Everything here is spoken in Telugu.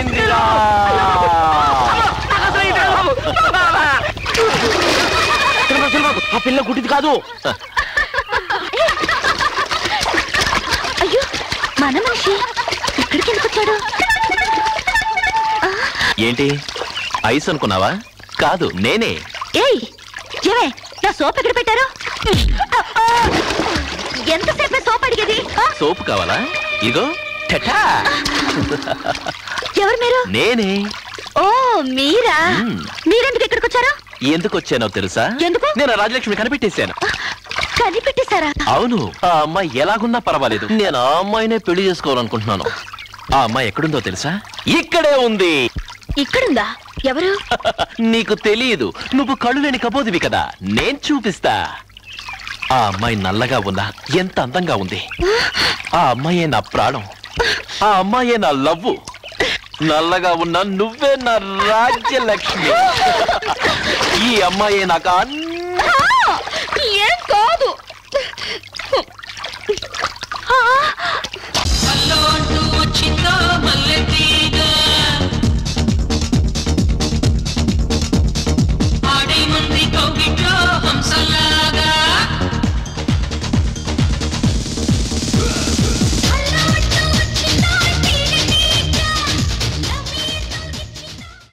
అయిందిరా. ఆ పిల్ల గుడ్డిది కాదు. అయ్యో మన మనిషి ఇక్కడికి ఎందుకొచ్చాడు? ఏంటి ఐస్ అనుకున్నావా? కాదు నేనే. ఏయ్ ఏమే నా సోప్ ఎక్కడ పెట్టారు? ఎంతసేపే సోప్ అడిగేది? సోపు కావాలా? ఇగో. ఎవరు మీరు? నేనే. ఓ మీరా? మీరెందుకు ఇక్కడికి వచ్చారు? ఎందుకు వచ్చానో తెలుసా? ఎందుకు? నేను రాజలక్ష్మి కనిపెట్టేశాను. కనిపెట్టేశారా? అవును. ఆ అమ్మాయి ఎలాగున్నా పర్వాలేదు, నేను ఆ అమ్మాయినే పెళ్లి చేసుకోవాలనుకుంటున్నాను. ఆ అమ్మాయి ఎక్కడుందో తెలుసా? ఇక్కడే ఉంది. ఇక్కడుందా? ఎవరు? నీకు తెలియదు, నువ్వు కళ్ళు లేని కబోదివి కదా, నేను చూపిస్తా. ఆ అమ్మాయి నల్లగా ఉన్నా ఎంత అందంగా ఉంది. ఆ అమ్మాయే నా ప్రాణం, ఆ అమ్మాయే నా లవ్వు. నల్లగా ఉన్నా నువ్వే నా రాజ్యలక్ష్మి. ఈ అమ్మాయే నాకు ఏం కాదు.